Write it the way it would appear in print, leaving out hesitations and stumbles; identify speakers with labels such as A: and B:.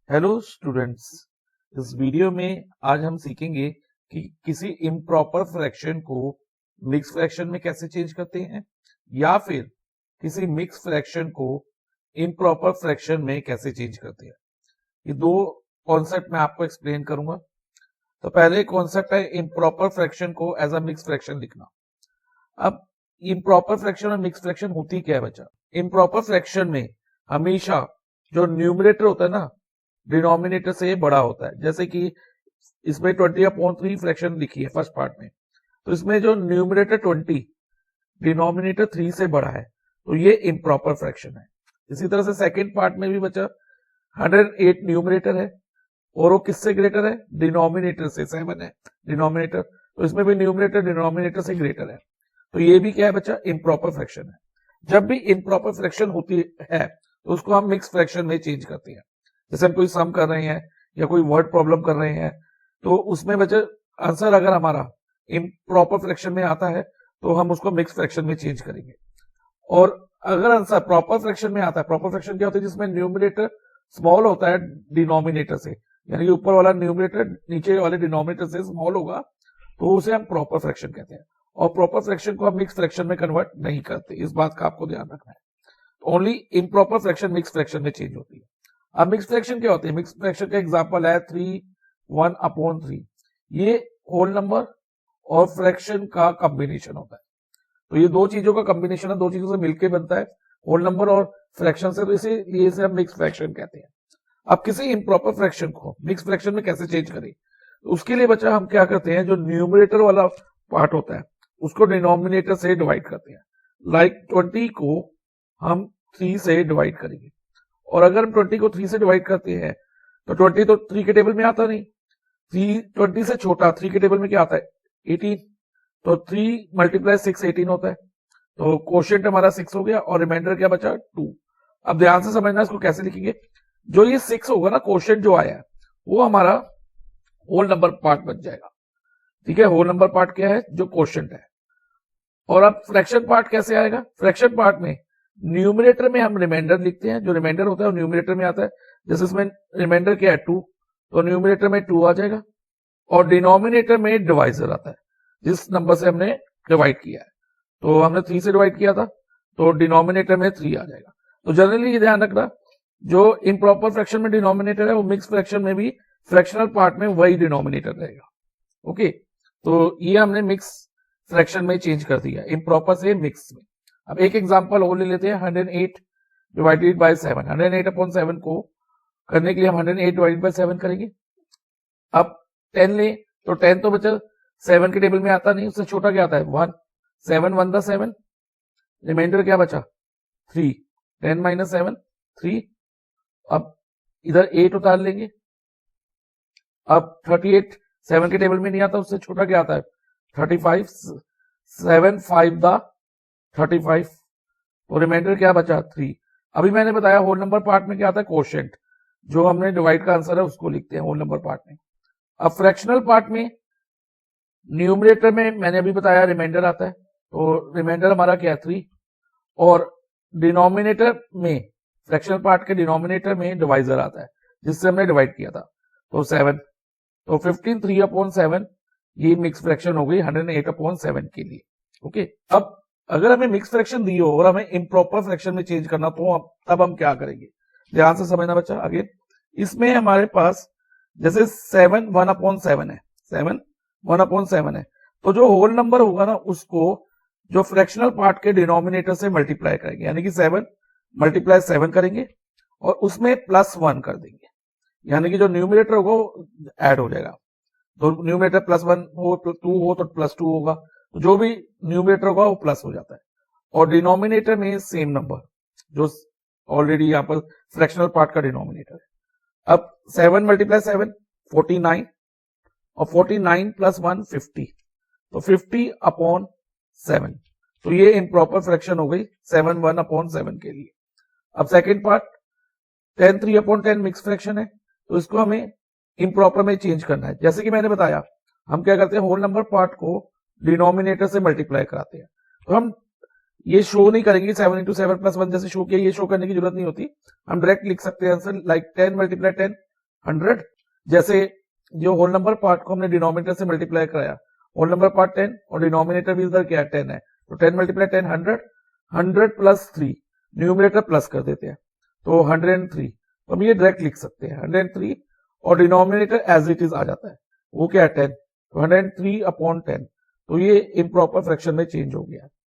A: Hello students, इस video में आज हम सीखेंगे कि किसी इम्प्रॉपर फ्रैक्शन को मिक्स फ्रैक्शन में कैसे चेंज करते हैं या फिर किसी मिक्स फ्रैक्शन को इम्प्रॉपर फ्रैक्शन में कैसे चेंज करते हैं। ये दो कॉन्सेप्ट मैं आपको एक्सप्लेन करूंगा। तो पहले कॉन्सेप्ट है इम्प्रॉपर फ्रैक्शन को एज अ मिक्स फ्रैक्शन लिखना। अब इम्प्रॉपर फ्रैक्शन और मिक्स फ्रैक्शन होती क्या है बच्चा? इम्प्रॉपर फ्रैक्शन में हमेशा जो न्यूमरेटर होता है ना, डिनोमिनेटर से बड़ा होता है। जैसे कि इसमें 20/3 फ्रैक्शन लिखी है फर्स्ट पार्ट में, तो इसमें जो न्यूमरेटर 20 डिनोमिनेटर 3 से बड़ा है, तो ये इम्प्रॉपर फ्रैक्शन है। इसी तरह से सेकंड पार्ट में भी बच्चा 108 न्यूमरेटर है और वो किससे ग्रेटर है? डिनोमिनेटर से। 7 है डिनोमिनेटर, तो इसमें भी न्यूमरेटर डिनोमिनेटर से ग्रेटर है, तो ये भी क्या है बच्चा? इम्प्रॉपर फ्रैक्शन है। जब भी इम्प्रॉपर फ्रैक्शन होती है तो उसको हम मिक्स फ्रैक्शन में चेंज करते हैं। जैसे हम कोई सम कर रहे हैं या कोई वर्ड प्रॉब्लम कर रहे हैं, तो उसमें बच्चा आंसर अगर हमारा इम्प्रॉपर फ्रैक्शन में आता है तो हम उसको मिक्स फ्रैक्शन में चेंज करेंगे। और अगर आंसर प्रॉपर फ्रैक्शन में आता है, प्रॉपर फ्रैक्शन क्या होता है? जिसमें न्यूमरेटर स्मॉल होता है डिनोमिनेटर से, यानी कि ऊपर वाला न्यूमरेटर नीचे वाले डिनोमिनेटर से स्मॉल होगा, तो उसे हम प्रॉपर फ्रैक्शन कहते हैं। और प्रॉपर फ्रैक्शन को हम मिक्स फ्रैक्शन में कन्वर्ट नहीं करते, इस बात का आपको ध्यान रखना है। Only improper fraction mix fraction में चेंज होती है। अब मिक्स फ्रैक्शन क्या होती है? मिक्स फ्रैक्शन का एग्जांपल है 3/1/3। ये होल नंबर और फ्रैक्शन का कॉम्बिनेशन होता है। तो ये दो चीजों का कॉम्बिनेशन है, दो चीजों से मिलकर बनता है होल नंबर और फ्रैक्शन से, तो इसीलिए इसे हम मिक्स फ्रैक्शन कहते हैं। अब किसी इम्प्रॉपर फ्रैक्शन को मिक्स फ्रैक्शन में कैसे चेंज करें? तो उसके लिए बच्चा हम क्या करते हैं, जो न्यूमरेटर वाला पार्ट होता है उसको डिनोमिनेटर से डिवाइड करते हैं। लाइक 20 को हम 3 से डिवाइड करेंगे, और अगर हम 20 को 3 से डिवाइड करते हैं तो 20 तो 3 के टेबल में आता नहीं, 20 से छोटा 3 के टेबल में क्या आता है? 18। तो 3 × 6 18 होता है, तो क्वोशिएंट हमारा 6 हो गया और रिमाइंडर क्या बचा? 2। अब ध्यान से समझना इसको कैसे लिखेंगे। जो ये 6 होगा ना, क्वोशिएंट जो आया है वो हमारा होल नंबर पार्ट बन जाएगा। ठीक है, होल नंबर पार्ट क्या है? जो क्वोशिएंट है। और अब फ्रैक्शन पार्ट कैसे आएगा? फ्रैक्शन पार्ट में न्यूमरेटर में हम रिमाइंडर लिखते हैं, जो रिमाइंडर होता है वो न्यूमरेटर में आता है। जैसे इसमें रिमाइंडर क्या है? 2, तो न्यूमरेटर में 2 आ जाएगा, और डिनोमिनेटर में डिवाइजर आता है जिस नंबर से हमने डिवाइड किया है। तो हमने 3 से डिवाइड किया था, तो डिनोमिनेटर में 3 आ जाएगा। तो जनरली ये ध्यान रखना, जो इम्प्रॉपर फ्रैक्शन में डिनोमिनेटर है वो मिक्स फ्रैक्शन में भी फ्रैक्शनल पार्ट में वही डिनोमिनेटर रहेगा। ओके, तो ये हमने मिक्स फ्रैक्शन में चेंज कर दिया, इम्प्रॉपर से मिक्स में। अब एक एग्जांपल और ले लेते हैं, 108 डिवाइडेड बाय 7। 108/7 को करने के लिए हम 108 डिवाइडेड बाय 7 करेंगे। अब 10 ले, तो 10 तो बच्चा 7 के टेबल में आता नहीं, उससे छोटा क्या आता है? 1। 7 1 दा 7, रिमाइंडर क्या बचा? 3। 10 - 7 3। अब इधर 8 उतार लेंगे। अब 38 7 के टेबल में नहीं आता, उससे छोटा क्या आता है? 35। 7 5 दा 35, तो रिमाइंडर क्या बचा? 3। अभी मैंने बताया होल नंबर पार्ट में क्या आता है? क्वोशिएंट। जो हमने डिवाइड का आंसर है उसको लिखते हैं होल नंबर पार्ट में। अब फ्रैक्शनल पार्ट में न्यूमरेटर में मैंने अभी बताया रिमाइंडर आता है, तो रिमाइंडर हमारा क्या है? 3। और डिनोमिनेटर में, फ्रैक्शनल पार्ट के डिनोमिनेटर में डिवाइजर आता है जिससे हमने डिवाइड किया था, तो 7। तो 15 3/7 ये मिक्स फ्रैक्शन हो गई 108/7 के लिए। ओके, अब अगर हमें मिक्स फ्रैक्शन दी हो और हमें इम्प्रॉपर फ्रैक्शन में चेंज करना, तो तब हम क्या करेंगे? ध्यान से समझना बच्चा। आगे इसमें हमारे पास जैसे 7 1/7 है, 7 1/7 है, तो जो होल नंबर होगा ना उसको जो फ्रैक्शनल पार्ट के डिनोमिनेटर से मल्टीप्लाई करेंगे, यानी कि 7 × 7 करेंगे और उसमें +1 कर देंगे, यानी कि जो न्यूमरेटर होगा वो ऐड हो जाएगा। तो न्यूमरेटर +1 हो तो 2 हो तो +2 होगा, तो जो भी न्यूमरेटर होगा वो प्लस हो जाता है। और डिनोमिनेटर में सेम नंबर जो ऑलरेडी यहाँ पर फ्रैक्शनल पार्ट का डिनोमिनेटर है। अब 7 × 7 49, और 49 + 1 50, तो 50/7। तो ये इम्प्रॉपर फ्रैक्शन हो गई 7 1/7 के लिए। अब सेकेंड पार्ट 10 3/10 मिक्स फ्रैक्शन है, तो इसको हमें इम्प्रॉपर में चेंज करना है। जैसे कि मैंने बताया, हम क्या करते हैं? होल नंबर पार्ट को डिनोमिनेटर से मल्टीप्लाई कराते हैं। तो हम ये शो नहीं करेंगे 7 × 7 + 1 जैसे शो किया, ये शो करने की जरूरत नहीं होती। हम डायरेक्ट लिख सकते हैं आंसर, लाइक 10 × 10 100, जैसे जो होल नंबर पार्ट को हमने डिनोमिनेटर से मल्टीप्लाई कराया, होल नंबर पार्ट 10 और डिनोमिनेटर भी इधर क्या है 10 है, तो 10 मल्टीप्लाई 10 100, 100 प्लस 3, न्यूमरेटर प्लस कर देते हैं तो 103, तो हम ये डायरेक्ट लिख सकते हैं 103 और डिनोमिनेटर एज इट इज आ जाता है, वो क्या है 10, तो 103 अपॉन 10, तो ये इम्प्रॉपर फ्रैक्शन में चेंज हो गया।